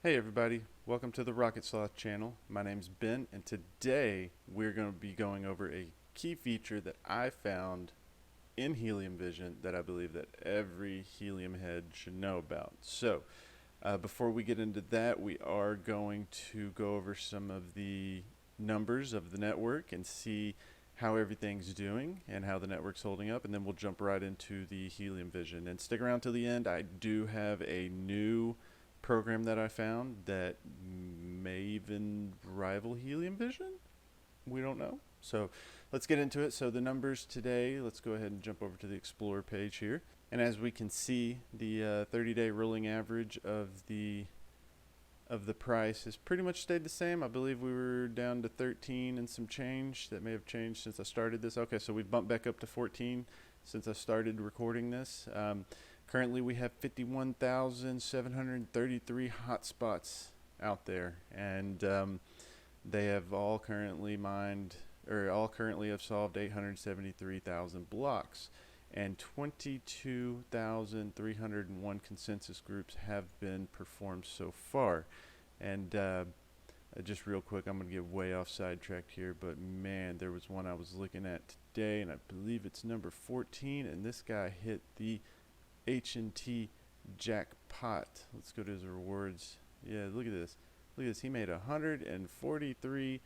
Hey everybody, welcome to the Rocket Sloth channel. My name's Ben, and today we're going to be going over a key feature that I found in Helium Vision that I believe that every Helium head should know about. So before we get into that, we are going to go over some of the numbers of the network and see how everything's doing and how the network's holding up, and then we'll jump right into the Helium Vision. And stick around till the end. I do have a new program that I found that may even rival Helium Vision. We don't know. So let's get into it. So the numbers today, let's go ahead and jump over to the Explorer page here. And as we can see, the 30-day rolling average of the price has pretty much stayed the same. I believe we were down to 13 and some change. That may have changed since I started this. Okay, so we've bumped back up to 14 since I started recording this. Currently we have 51,733 hotspots out there, and they have all currently mined, or all currently have solved 873,000 blocks, and 22,301 consensus groups have been performed so far. And just real quick, I'm going to get way off sidetracked here, but man, there was one I was looking at today, and I believe it's number 14, and this guy hit the H&T jackpot. Let's go to his rewards. Yeah, look at this. Look at this. He made 143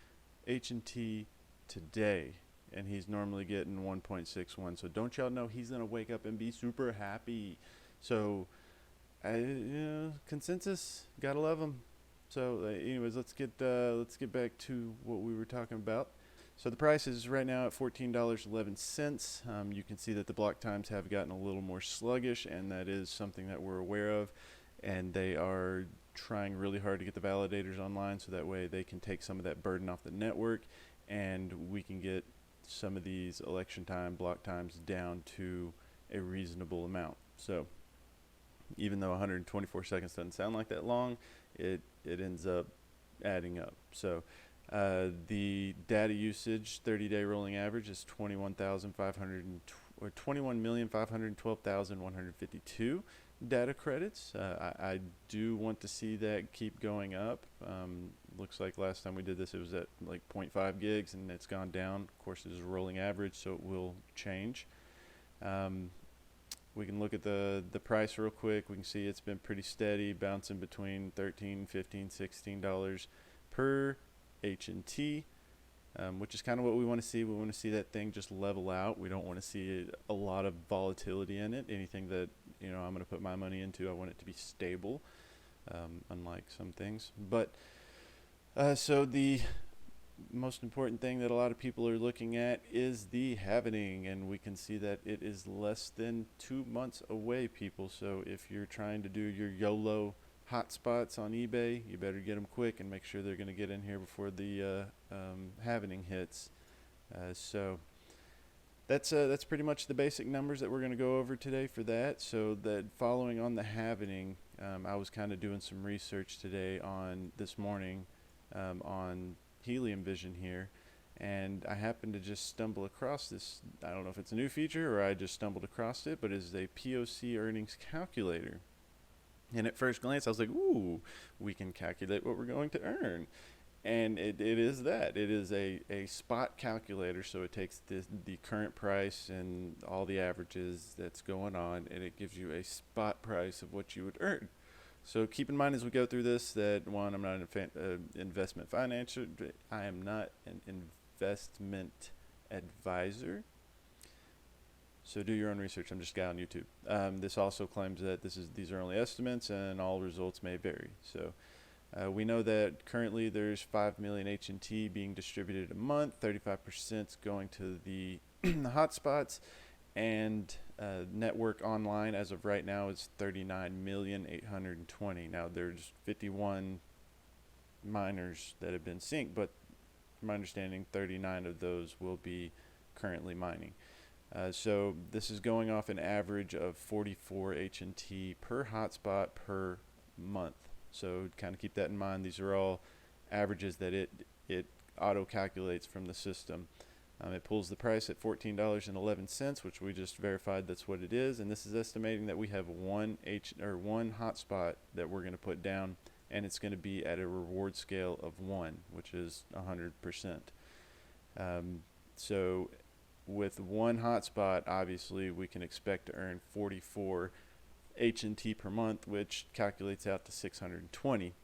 H&T today, and he's normally getting 1.61. So don't y'all know he's gonna wake up and be super happy? So, consensus, gotta love him. So, anyways, let's get back to what we were talking about. So the price is right now at $14.11. You can see that the block times have gotten a little more sluggish, and that is something that we're aware of. And they are trying really hard to get the validators online so that way they can take some of that burden off the network, and we can get some of these election time block times down to a reasonable amount. So even though 124 seconds doesn't sound like that long, it ends up adding up. So the data usage 30-day rolling average is 21,512,152 data credits. I do want to see that keep going up. Looks like last time we did this it was at like 0.5 gigs, and it's gone down. Of course, this is a rolling average, so it will change. We can look at the price real quick. We can see it's been pretty steady, bouncing between $13, $15, $16 per H&T, which is kind of what we want to see. We want to see that thing just level out. We don't want to see a lot of volatility in it. Anything that I'm going to put my money into, I want it to be stable, unlike some things. But so the most important thing that a lot of people are looking at is the halvening, and we can see that it is less than 2 months away, people. So if you're trying to do your YOLO hotspots on eBay, you better get them quick and make sure they're going to get in here before the halvening hits. So that's pretty much the basic numbers that we're going to go over today for that. So that following on the halvening, I was kind of doing some research today on this morning on Helium Vision here, and I happened to just stumble across this. I don't know if it's a new feature or I just stumbled across it, but it is a PoC earnings calculator. And at first glance, I was like, ooh, we can calculate what we're going to earn. And it is that. It is a spot calculator, so it takes the current price and all the averages that's going on, and it gives you a spot price of what you would earn. So keep in mind as we go through this that, one, I'm not an investment financier. I am not an investment advisor. So do your own research. I'm just a guy on YouTube. This also claims that these are only estimates and all results may vary. So we know that currently there's 5 million H&T being distributed a month. 35% going to the hotspots, and network online as of right now is 39,820,000. Now there's 51 miners that have been synced, but from my understanding 39 of those will be currently mining. So this is going off an average of 44 H&T per hotspot per month. So kind of keep that in mind. These are all averages that it auto calculates from the system. It pulls the price at $14.11, which we just verified that's what it is, and this is estimating that we have one hotspot that we're going to put down and it's going to be at a reward scale of 1, which is 100%. So with one hotspot, obviously we can expect to earn 44 H&T per month, which calculates out to 620.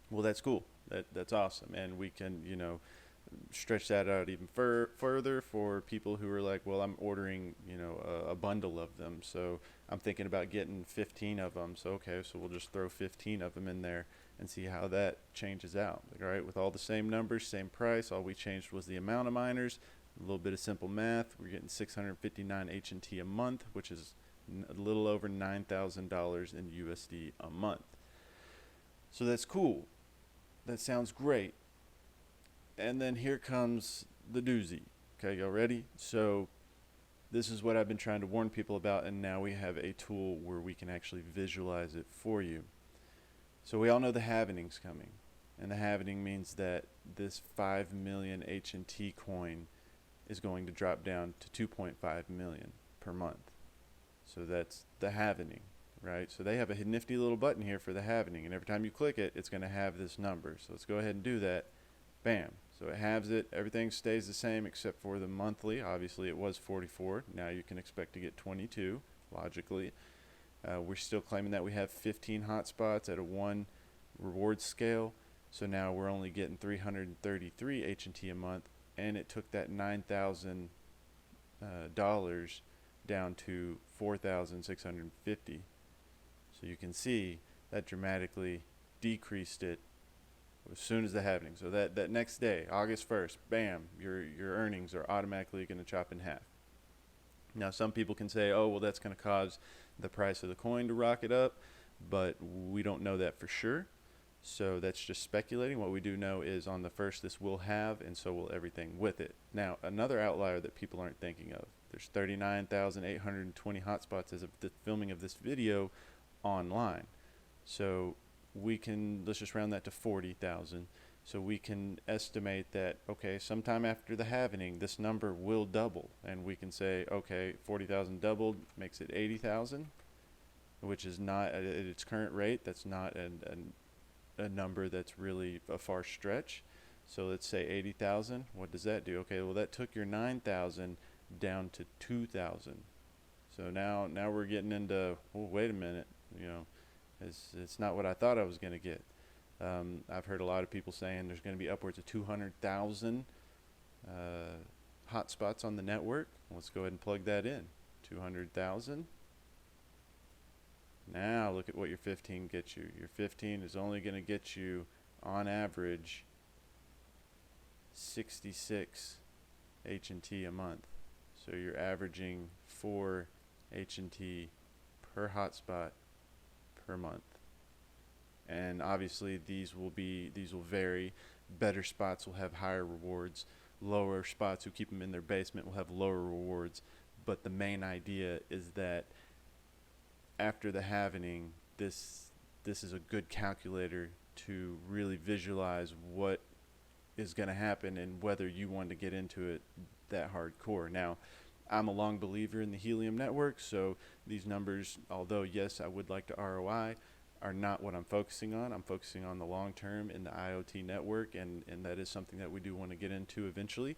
Well, that's cool. That's awesome, and we can, you know, stretch that out even further for people who are like, well, I'm ordering, you know, a bundle of them, so I'm thinking about getting 15 of them. So okay, so we'll just throw 15 of them in there and see how that changes out. Like, all right, with all the same numbers, same price, all we changed was the amount of miners. A little bit of simple math, we're getting 659 H&T a month, which is a little over $9,000 in USD a month. So that's cool. That sounds great. And then here comes the doozy. Okay, y'all ready? So this is what I've been trying to warn people about, and now we have a tool where we can actually visualize it for you. So we all know the halvening's coming, and the halvening means that this 5 million H&T coin is going to drop down to 2.5 million per month. So that's the halvening, right? So they have a nifty little button here for the halvening, and every time you click it, it's going to have this number. So let's go ahead and do that. Bam. So it halves it. Everything stays the same except for the monthly. Obviously it was 44. Now you can expect to get 22, logically. We're still claiming that we have 15 hotspots at a 1 reward scale. So now we're only getting 333 H&T a month, and it took that $9,000 down to 4,650. So you can see that dramatically decreased it as soon as the halvening. So that next day, August 1st, bam, your earnings are automatically going to chop in half. Now some people can say, oh, well, that's going to cause the price of the coin to rocket up, but we don't know that for sure. So that's just speculating. What we do know is on the 1st, this will have, and so will everything with it. Now, another outlier that people aren't thinking of, there's 39,820 hotspots as of the filming of this video online. So we can, let's just round that to 40,000. So we can estimate that, okay, sometime after the halvening, this number will double. And we can say, okay, 40,000 doubled makes it 80,000, which is not, at its current rate, that's not a number that's really a far stretch. So let's say 80,000. What does that do? Okay, well, that took your 9,000 down to 2,000. So now we're getting into, well, wait a minute, you know, it's not what I thought I was going to get. I've heard a lot of people saying there's going to be upwards of 200,000 hotspots on the network. Let's go ahead and plug that in. 200,000. Now look at what your 15 gets you. Your 15 is only going to get you, on average, 66 H&T a month. So you're averaging 4 H&T per hotspot per month. And obviously these will vary. Better spots will have higher rewards. Lower spots who keep them in their basement will have lower rewards. But the main idea is that after the halvening, this is a good calculator to really visualize what is going to happen and whether you want to get into it that hardcore. Now, I'm a long believer in the Helium network, so these numbers, although yes, I would like to ROI, are not what I'm focusing on. I'm focusing on the long term in the IoT network, and that is something that we do want to get into eventually.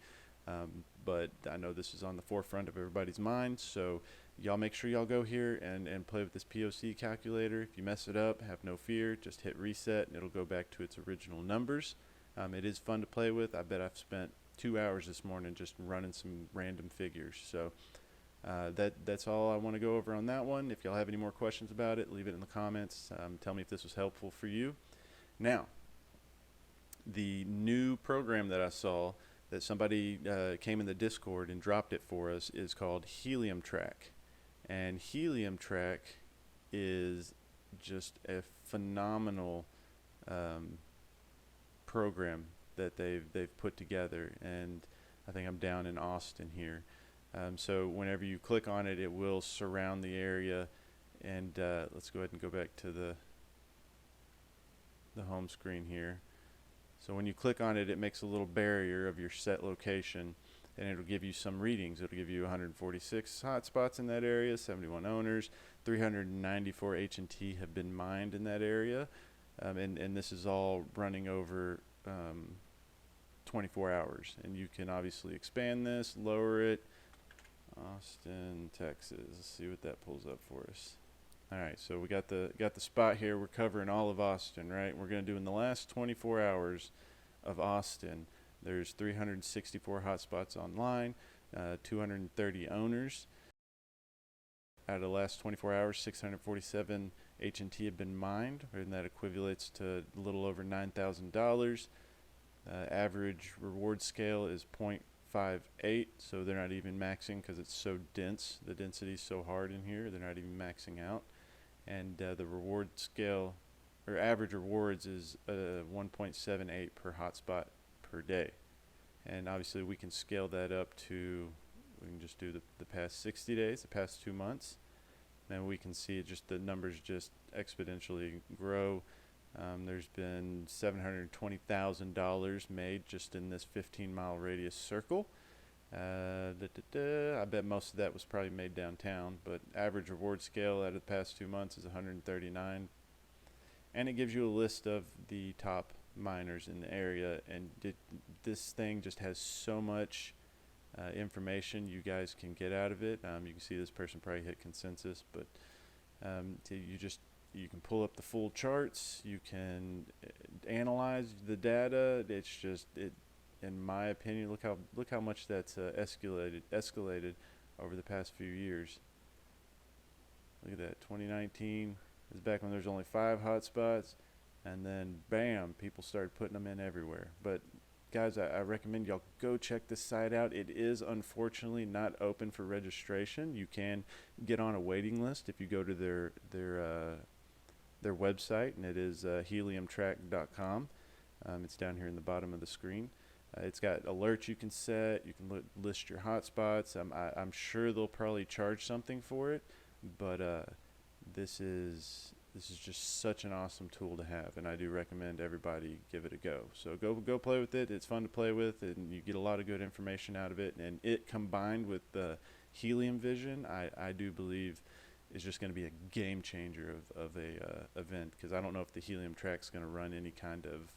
But I know this is on the forefront of everybody's mind, so y'all make sure y'all go here and play with this PoC calculator. If you mess it up, have no fear. Just hit reset and it'll go back to its original numbers. It is fun to play with. I bet I've spent 2 hours this morning just running some random figures. So that's all I want to go over on that one. If y'all have any more questions about it, leave it in the comments. Tell me if this was helpful for you. Now, the new program that I saw that somebody came in the Discord and dropped it for us is called Helium Track. And Helium Track is just a phenomenal program that they've put together, and I think I'm down in Austin here. So whenever you click on it, it will surround the area, and let's go ahead and go back to the home screen here. So when you click on it, it makes a little barrier of your set location, and it'll give you some readings. It'll give you 146 hotspots in that area, 71 owners, 394 H&T have been mined in that area. and this is all running over 24 hours. And you can obviously expand this, lower it. Austin, Texas. Let's see what that pulls up for us. All right, so we got the spot here. We're covering all of Austin, right? We're going to do in the last 24 hours of Austin. There's 364 hotspots online, 230 owners. Out of the last 24 hours, 647 H&T have been mined, and that equivalates to a little over $9,000. Average reward scale is 0.58, so they're not even maxing because it's so dense. The density is so hard in here, they're not even maxing out. And the reward scale, or average rewards, is 1.78 per hotspot per day. And obviously we can scale that up to, we can just do the past 60 days, the past 2 months. And we can see it just, the numbers just exponentially grow. There's been $720,000 made just in this 15-mile radius circle. I bet most of that was probably made downtown, but average reward scale out of the past 2 months is 139. And it gives you a list of the top miners in the area, and this thing just has so much information you guys can get out of it. You can see this person probably hit consensus, but you can pull up the full charts, you can analyze the data. It's just, in my opinion, look how much that's escalated over the past few years. Look at that. 2019 is back when there's only 5 hotspots, and then bam, people started putting them in everywhere. But guys, I recommend y'all go check this site out. It is unfortunately not open for registration. You can get on a waiting list if you go to their website, and it is HeliumTrack.com. It's down here in the bottom of the screen. It's got alerts you can set. You can list your hotspots. I'm sure they'll probably charge something for it, but this is just such an awesome tool to have, and I do recommend everybody give it a go. So go play with it. It's fun to play with, and you get a lot of good information out of it. And it combined with the Helium Vision, I do believe is just going to be a game changer of a event, because I don't know if the Helium Track's going to run any kind of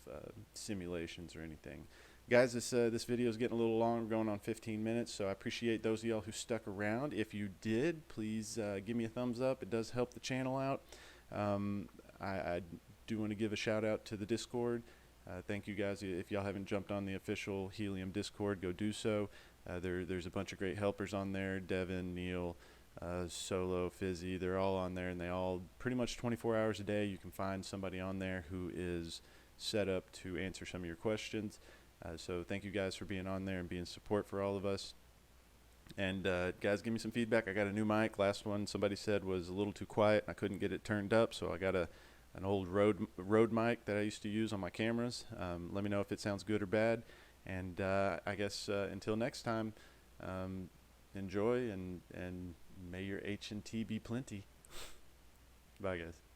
simulations or anything. Guys, this video is getting a little long. We're going on 15 minutes, so I appreciate those of y'all who stuck around. If you did, please give me a thumbs up. It does help the channel out. I do want to give a shout out to the Discord. Thank you guys. If y'all haven't jumped on the official Helium Discord, go do so. There's a bunch of great helpers on there. Devin, Neil, Solo, Fizzy, they're all on there, and they all pretty much 24 hours a day you can find somebody on there who is set up to answer some of your questions. So thank you guys for being on there and being support for all of us. And guys, give me some feedback. I got a new mic. Last one somebody said was a little too quiet. I couldn't get it turned up, so I got an old Rode mic that I used to use on my cameras. Let me know if it sounds good or bad. And I guess until next time, enjoy, and may your H&T be plenty. Bye, guys.